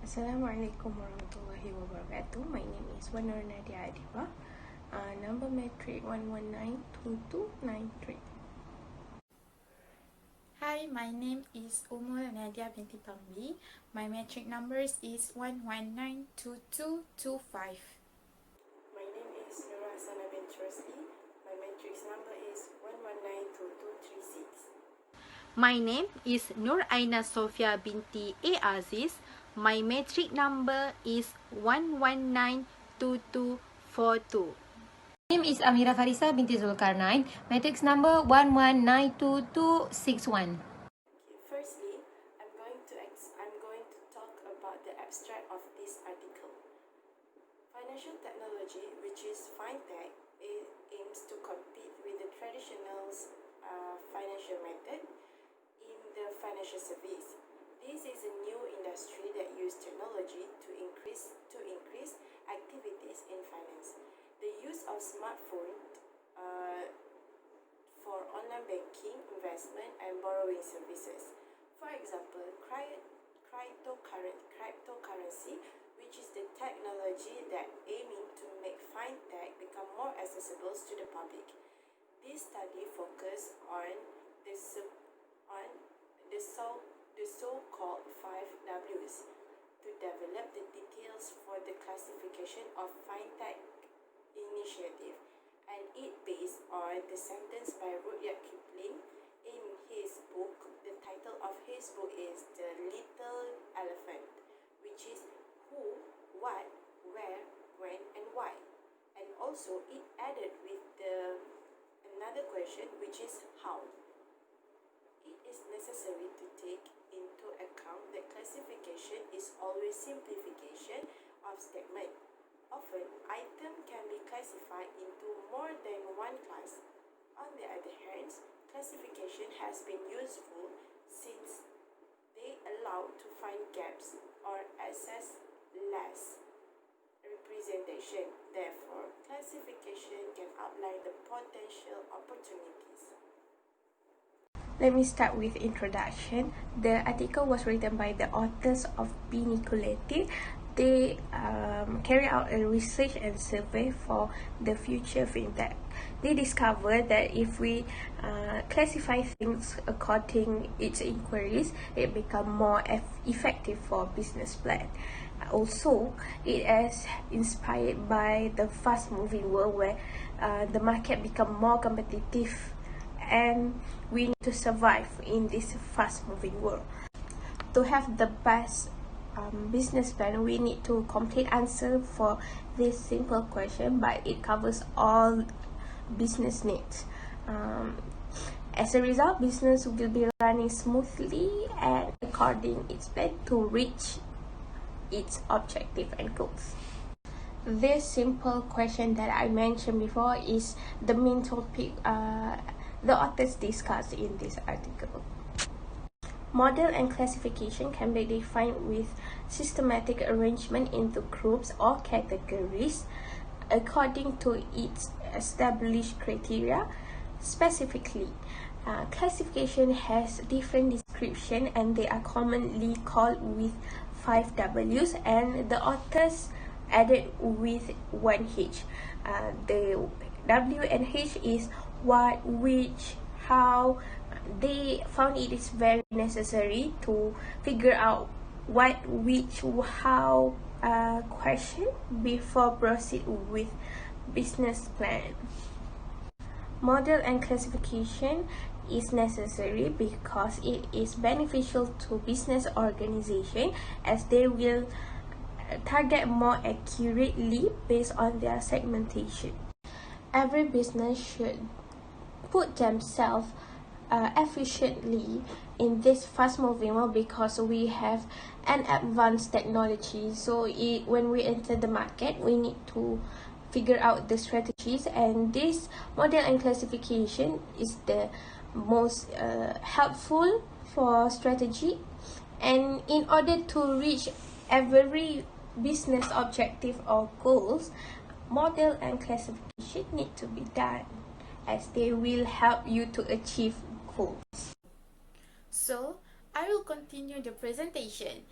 Assalamualaikum warahmatullahi wabarakatuh. My name is Wanur Nadia Adiba. Number metric 1192293. Hi, my name is Umul Nadia binti Pamli. My metric numbers is 1192225. My name is Nura Hasana bint Rosli. My matrix number is 1192236. My name is Nur Aina Sofia binti A. Aziz. My matric number is 1192242. My name is Amira Farisa binti Zulkarnain. Matrix number 1192261. Firstly, I'm going to talk about the abstract of this article. Financial technology, which is Fintech, aims to compete with the traditional financial method in the financial service. This is a new industry that uses technology to increase activities in finance. The use of smartphone for online banking, investment, and borrowing services. For example, cryptocurrency, which is the technology that aiming to make fintech become more accessible to the public. This study focused on the so-called 5 Ws to develop the details for the classification of fintech initiative, and it based on the sentence by Rudyard Kipling in his book. The title of his book is The Little Elephant, which is who, what, where, when, and why. And also it added with another question, which is how. It is necessary to take into account that classification is always simplification of statement. Often, item can be classified into more than one class. On the other hand, classification has been useful since they allow to find gaps or access less representation. Therefore, classification can outline the potential opportunities. Let me start with introduction. The article was written by the authors of B. Nicoletti. They carry out a research and survey for the future fintech. They discovered that if we classify things according its inquiries, it become more effective for business plan. Also, it is inspired by the fast-moving world where the market become more competitive, and we need to survive in this fast-moving world. To have the best business plan, we need to complete answer for this simple question, but it covers all business needs. As a result, business will be running smoothly and according its plan to reach its objective and goals. This simple question that I mentioned before is the main topic the authors discuss in this article. Model and classification can be defined with systematic arrangement into groups or categories according to its established criteria. Specifically, classification has different description and they are commonly called with 5 Ws, and the authors added with 1H. The W and H is what, which, how. They found it is very necessary to figure out what, which, how question before proceed with business plan. Model and classification is necessary because it is beneficial to business organization as they will target more accurately based on their segmentation. Every business should put themselves efficiently in this fast-moving world because we have an advanced technology. So when we enter the market, we need to figure out the strategies, and this model and classification is the most helpful for strategy. And in order to reach every business objective or goals, model and classification need to be done as they will help you to achieve goals. So, I will continue the presentation.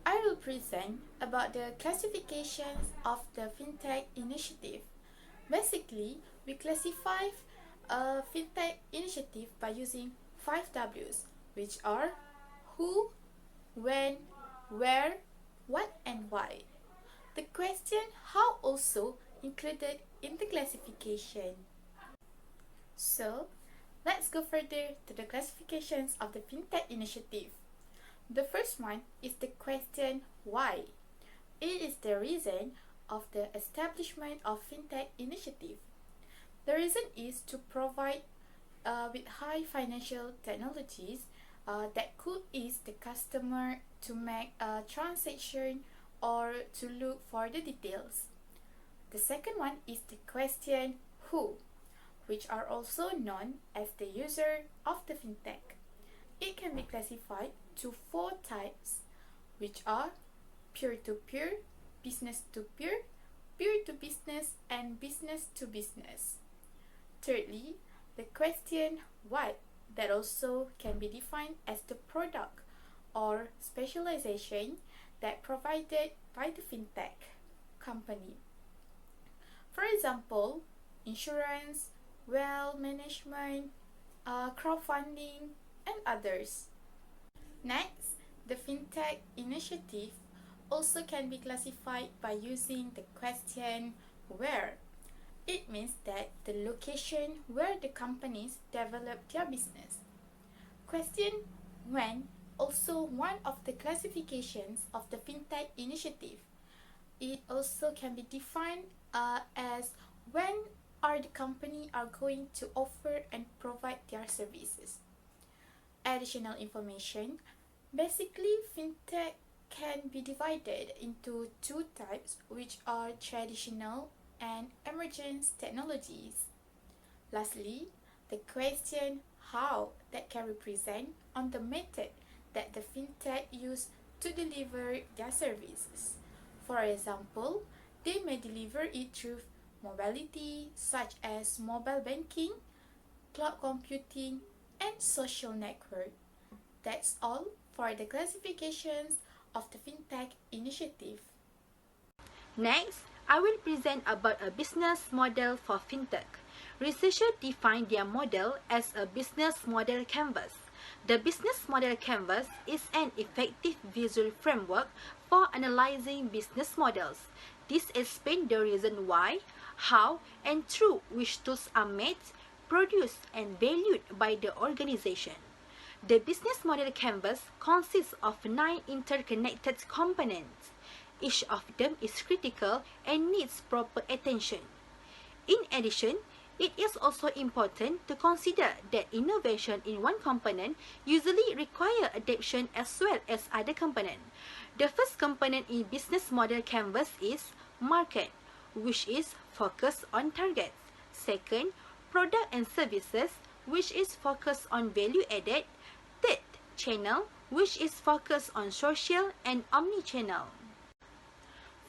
I will present about the classifications of the FinTech initiative. Basically, we classify a FinTech initiative by using 5 W's, which are who, when, where, what, and why. The question how also included in the classification. So, let's go further to the classifications of the FinTech initiative. The first one is the question why. It is the reason of the establishment of FinTech initiative. The reason is to provide with high financial technologies that could ease the customer to make a transaction or to look for the details. The second one is the question who, which are also known as the user of the FinTech. It can be classified to 4 types, which are peer-to-peer, business-to-peer, peer-to-business, and business-to-business. Thirdly, the question what that also can be defined as the product or specialization that provided by the FinTech company. For example, insurance, wealth management, crowdfunding, and others. Next, the FinTech initiative also can be classified by using the question where. It means that the location where the companies develop their business. Question when also one of the classifications of the FinTech initiative. It also can be defined as when are the company are going to offer and provide their services. Additional information. Basically, FinTech can be divided into 2 types, which are traditional and emergence technologies. Lastly, the question how that can represent on the method that the FinTech use to deliver their services. For example, they may deliver it through mobility such as mobile banking, cloud computing, and social network. That's all for the classifications of the FinTech initiative. Next, I will present about a business model for FinTech. Researchers define their model as a business model canvas. The business model canvas is an effective visual framework for analyzing business models. This explains the reason why, how, and through which tools are made, produced, and valued by the organization. The business model canvas consists of 9 interconnected components. Each of them is critical and needs proper attention. In addition, it is also important to consider that innovation in one component usually requires adaptation as well as other components. The first component in business model canvas is market, which is focused on targets. Second, product and services, which is focused on value added. Third, channel, which is focused on social and omni-channel.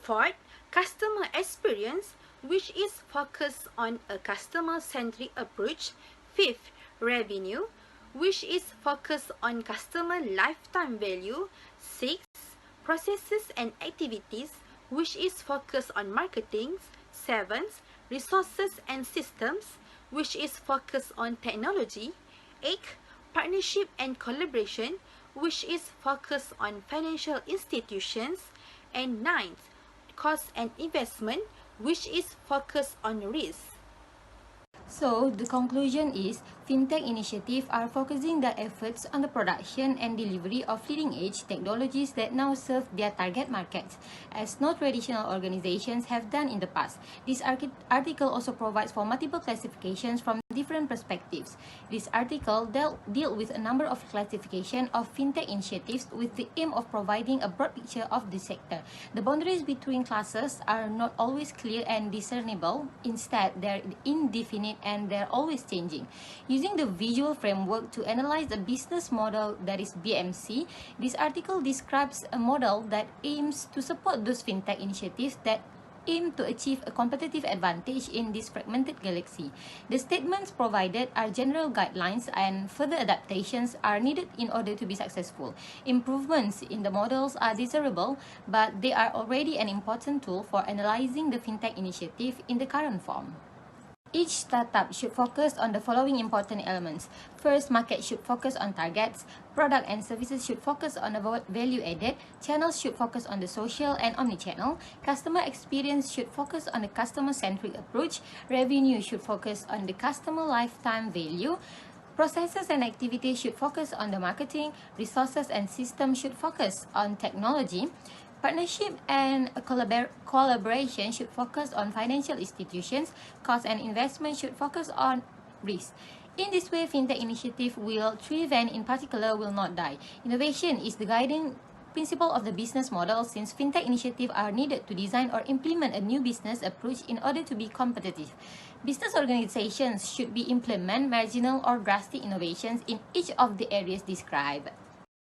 Fourth, customer experience, which is focused on a customer-centric approach. Fifth, revenue, which is focused on customer lifetime value. Sixth, processes and activities, which is focused on marketing. Seventh, resources and systems, which is focused on technology. Eighth, partnership and collaboration, which is focused on financial institutions. And ninth, cost and investment, which is focused on risk. So, the conclusion is FinTech initiatives are focusing their efforts on the production and delivery of leading-edge technologies that now serve their target markets, as no traditional organizations have done in the past. This article also provides for multiple classifications from different perspectives. This article dealt with a number of classifications of FinTech initiatives with the aim of providing a broad picture of the sector. The boundaries between classes are not always clear and discernible. Instead, they're indefinite and they're always changing. Using the visual framework to analyze a business model, that is BMC, this article describes a model that aims to support those FinTech initiatives that aim to achieve a competitive advantage in this fragmented galaxy. The statements provided are general guidelines and further adaptations are needed in order to be successful. Improvements in the models are desirable, but they are already an important tool for analyzing the fintech initiative in the current form. Each startup should focus on the following important elements. First, market should focus on targets. Product and services should focus on the value added. Channels should focus on the social and omnichannel. Customer experience should focus on the customer-centric approach. Revenue should focus on the customer lifetime value. Processes and activities should focus on the marketing. Resources and systems should focus on technology. Partnership and collaboration should focus on financial institutions. Cost and investment should focus on risk. In this way, fintech initiative will thrive and in particular will not die. Innovation is the guiding principle of the business model, since fintech initiatives are needed to design or implement a new business approach in order to be competitive. Business organizations should be implement marginal or drastic innovations in each of the areas described.